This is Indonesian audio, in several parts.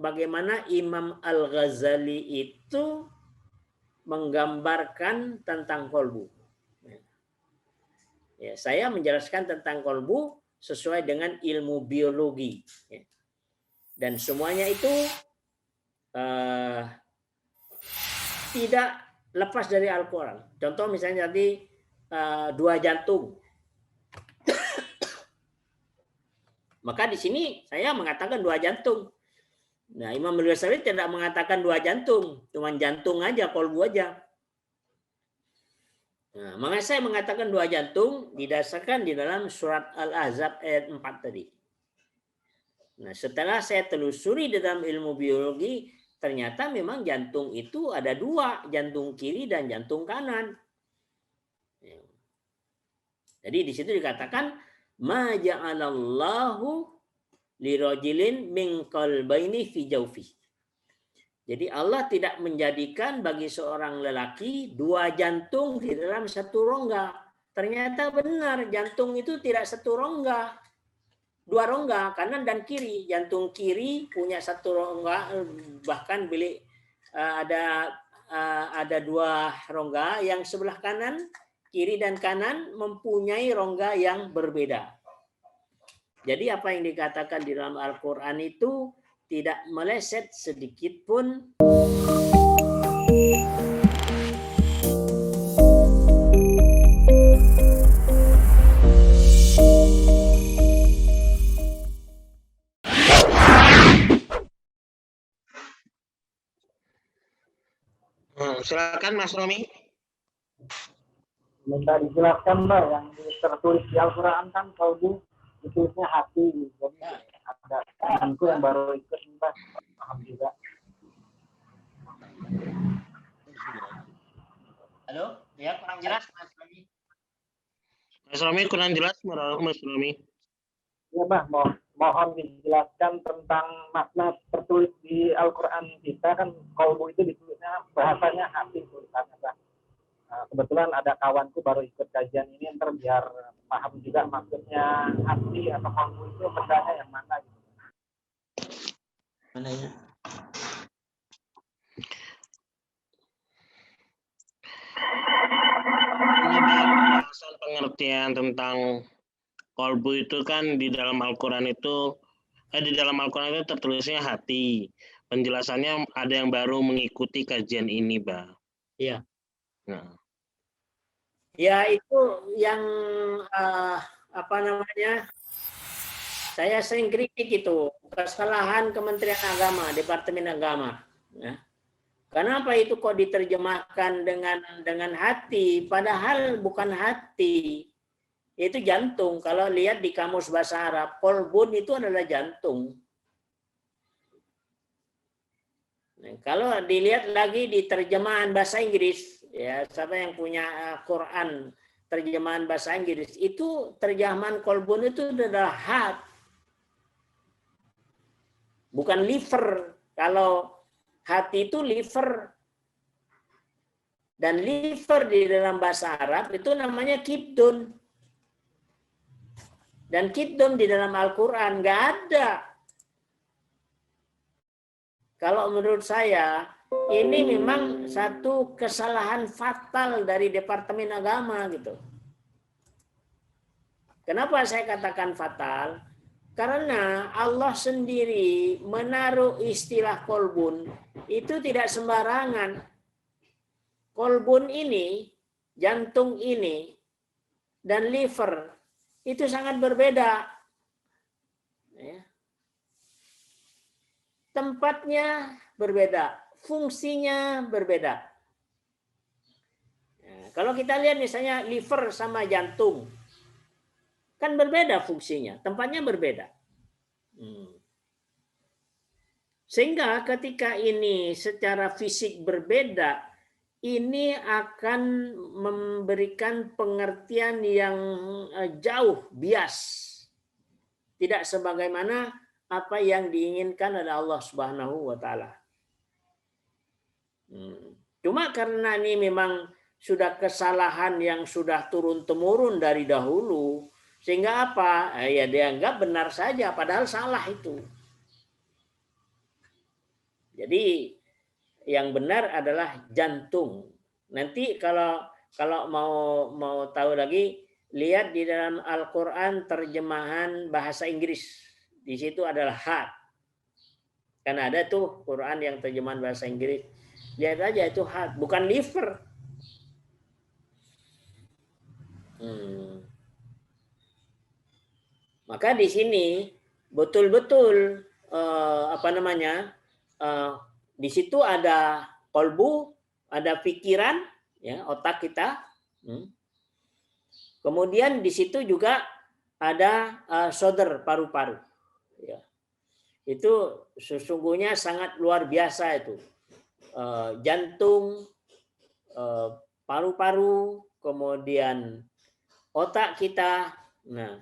bagaimana Imam Al-Ghazali itu menggambarkan tentang kolbu. Ya, saya menjelaskan tentang kolbu sesuai dengan ilmu biologi. Ya. Dan semuanya itu tidak lepas dari Al-Quran. Contoh misalnya tadi dua jantung. Maka di sini saya mengatakan dua jantung. Nah, Imam Al-Ghazali tidak mengatakan dua jantung, cuma jantung aja, kolbu aja. Nah, makanya saya mengatakan dua jantung didasarkan di dalam surat Al-Ahzab ayat 4 tadi. Nah, setelah saya telusuri di dalam ilmu biologi, ternyata memang jantung itu ada dua, jantung kiri dan jantung kanan. Jadi di situ dikatakan ma ja'alallahu lirajulin min qalbaini fi jawfi. Jadi Allah tidak menjadikan bagi seorang lelaki dua jantung di dalam satu rongga. Ternyata benar, jantung itu tidak satu rongga. Dua rongga, kanan dan kiri. Jantung kiri punya satu rongga, bahkan ada dua rongga, yang sebelah kanan, kiri dan kanan mempunyai rongga yang berbeda. Jadi apa yang dikatakan di dalam Al-Quran itu tidak meleset sedikit pun. Silakan Mas Romi. Minta dijelaskan Mbak, yang tertulis di Al-Quran kan kalbu ditulisnya hati. Jadi ada temanku yang baru ikut Mbak, paham juga. Halo, ya kurang jelas Mas Romi. Mas Romi kurang jelas, Mas Romi. Ya Mbak, mohon dijelaskan tentang makna tertulis di Al-Quran kita kan kalbu itu ditulisnya bahasanya hati tulisannya Mbak. Nah, kebetulan ada kawanku baru ikut kajian ini, ntar biar paham juga maksudnya hati atau kalbu itu bendanya yang mana gitu. Mana ya? Asal pengertian tentang kolbu itu kan di dalam Al-Quran itu tertulisnya hati. Penjelasannya ada yang baru mengikuti kajian ini, Mbak. Iya. Nah. Ya itu yang apa namanya? Saya sering kritik itu kesalahan Kementerian Agama, Departemen Agama. Ya. Kenapa itu kok diterjemahkan dengan hati, padahal bukan hati, itu jantung. Kalau lihat di kamus bahasa Arab, kolbun itu adalah jantung. Nah, kalau dilihat lagi di terjemahan bahasa Inggris, ya siapa yang punya Quran terjemahan bahasa Inggris, itu terjemahan kolbun itu adalah heart, bukan liver. Kalau hati itu liver, dan liver di dalam bahasa Arab itu namanya kibdun, dan kibdun di dalam Al-Quran nggak ada. Kalau menurut saya, ini memang satu kesalahan fatal dari Departemen Agama gitu. Kenapa saya katakan fatal? Karena Allah sendiri menaruh istilah kolbun itu tidak sembarangan. Kolbun ini, jantung ini, dan liver itu sangat berbeda. Ya. Tempatnya berbeda, fungsinya berbeda. Nah, kalau kita lihat misalnya liver sama jantung, kan berbeda fungsinya, tempatnya berbeda. Sehingga ketika ini secara fisik berbeda, ini akan memberikan pengertian yang jauh bias. Tidak sebagaimana apa yang diinginkan oleh Allah Subhanahu wa Ta'ala. Cuma karena ini memang sudah kesalahan yang sudah turun-temurun dari dahulu, sehingga apa? Ya dianggap benar saja, padahal salah itu. Jadi yang benar adalah jantung. Nanti kalau mau tahu lagi, lihat di dalam Al-Quran terjemahan bahasa Inggris. Di situ adalah heart. Kan ada tuh Quran yang terjemahan bahasa Inggris. Lihat aja itu heart, bukan liver. Maka di sini betul-betul di situ ada kolbu, ada pikiran, ya, otak kita. Kemudian di situ juga ada shoulder, paru-paru. Ya. Itu sesungguhnya sangat luar biasa itu. Jantung, paru-paru, kemudian otak kita. Nah,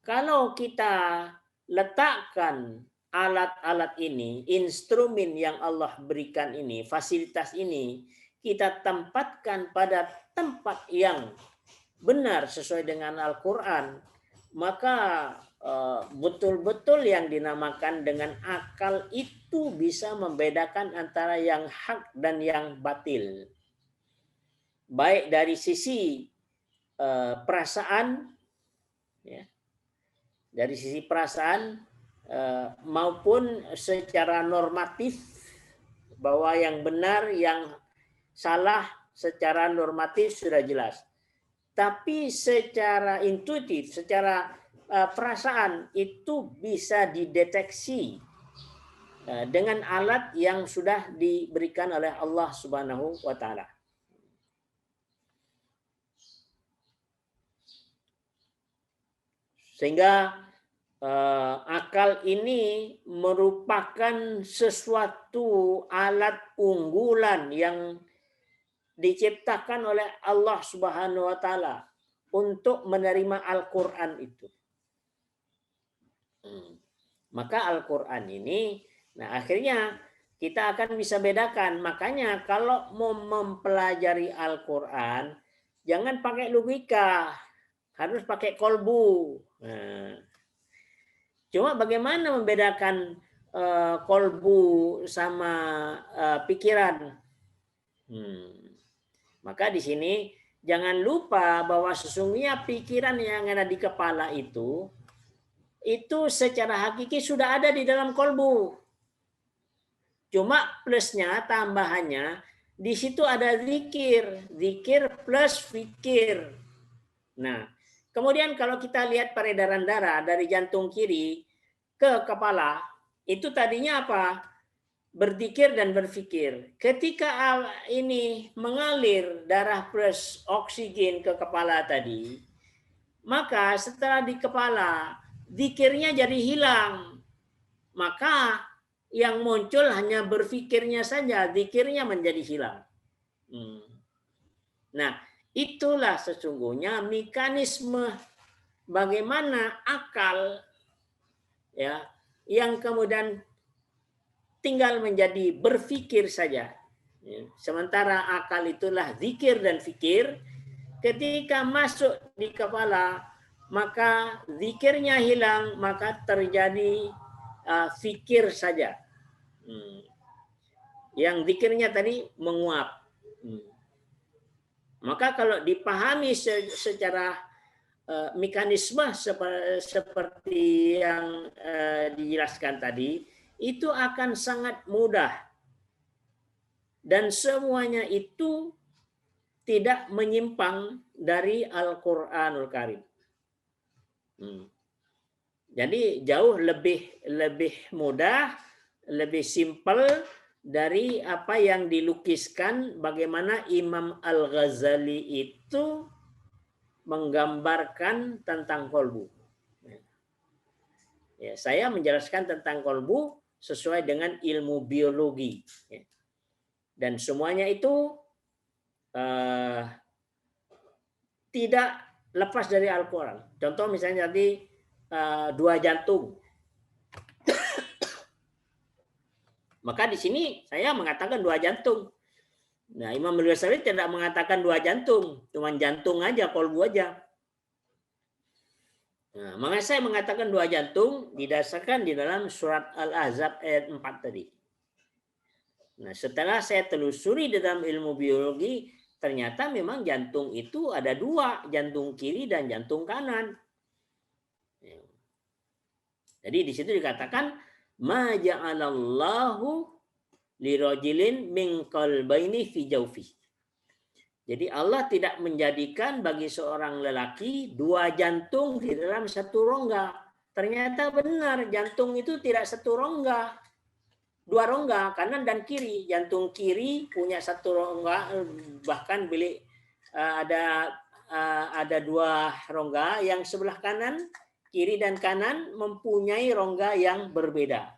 kalau kita letakkan alat-alat ini, instrumen yang Allah berikan ini, fasilitas ini, kita tempatkan pada tempat yang benar sesuai dengan Al-Quran, maka betul-betul yang dinamakan dengan akal itu bisa membedakan antara yang hak dan yang batil. Baik dari sisi perasaan, ya, dari sisi perasaan maupun secara normatif, bahwa yang benar, yang salah secara normatif sudah jelas. Tapi secara intuitif, secara perasaan itu bisa dideteksi dengan alat yang sudah diberikan oleh Allah Subhanahu wa taala. Sehingga akal ini merupakan sesuatu alat unggulan yang diciptakan oleh Allah Subhanahu wa taala untuk menerima Al-Qur'an itu. Maka Al-Qur'an ini, nah akhirnya kita akan bisa bedakan. Makanya kalau mau mempelajari Al-Qur'an, jangan pakai logika, harus pakai kolbu. Nah, cuma bagaimana membedakan kolbu sama pikiran? Maka di sini jangan lupa bahwa sesungguhnya pikiran yang ada di kepala itu secara hakiki sudah ada di dalam kolbu. Cuma plusnya, tambahannya, di situ ada zikir. Zikir plus fikir. Nah, kemudian kalau kita lihat peredaran darah dari jantung kiri ke kepala, itu tadinya apa? Berzikir dan berpikir. Ketika ini mengalir darah plus oksigen ke kepala tadi, maka setelah di kepala, zikirnya jadi hilang. Maka yang muncul hanya berpikirnya saja, zikirnya menjadi hilang. Nah, itulah sesungguhnya mekanisme bagaimana akal, ya, yang kemudian tinggal menjadi berpikir saja. Sementara akal itulah zikir dan fikir. Ketika masuk di kepala, maka zikirnya hilang, maka terjadi fikir saja. Yang zikirnya tadi menguap. Maka kalau dipahami secara mekanisme seperti yang dijelaskan tadi, itu akan sangat mudah. Dan semuanya itu tidak menyimpang dari Al-Quranul Karim. Jadi jauh lebih mudah, lebih simpel dari apa yang dilukiskan bagaimana Imam Al-Ghazali itu menggambarkan tentang kolbu. Ya, saya menjelaskan tentang kolbu sesuai dengan ilmu biologi. Dan semuanya itu tidak lepas dari Al-Quran. Contoh misalnya tadi 2 jantung. Maka di sini saya mengatakan 2 jantung. Nah, Imam Al-Ghazali tidak mengatakan 2 jantung, cuma jantung aja, kolbu aja. Nah, makanya saya mengatakan 2 jantung didasarkan di dalam surat Al-Ahzab ayat 4 tadi. Nah, setelah saya telusuri dalam ilmu biologi, ternyata memang jantung itu ada dua, jantung kiri dan jantung kanan. Jadi di situ dikatakan ma ja'alallahu lirajulin min qalbaini fi jawfi. Jadi Allah tidak menjadikan bagi seorang lelaki dua jantung di dalam satu rongga. Ternyata benar, jantung itu tidak satu rongga. Dua rongga, kanan dan kiri. Jantung kiri punya satu rongga, bahkan ada dua rongga, yang sebelah kanan, kiri dan kanan mempunyai rongga yang berbeda.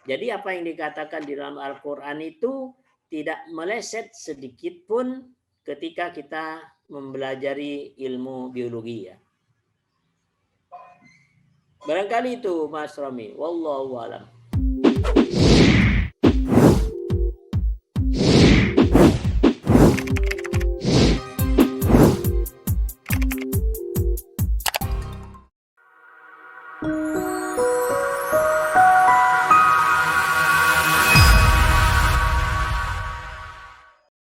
Jadi apa yang dikatakan di dalam Al-Quran itu tidak meleset sedikit pun ketika kita mempelajari ilmu biologi ya. Barangkali itu Mas Romi. Wallahu a'lam.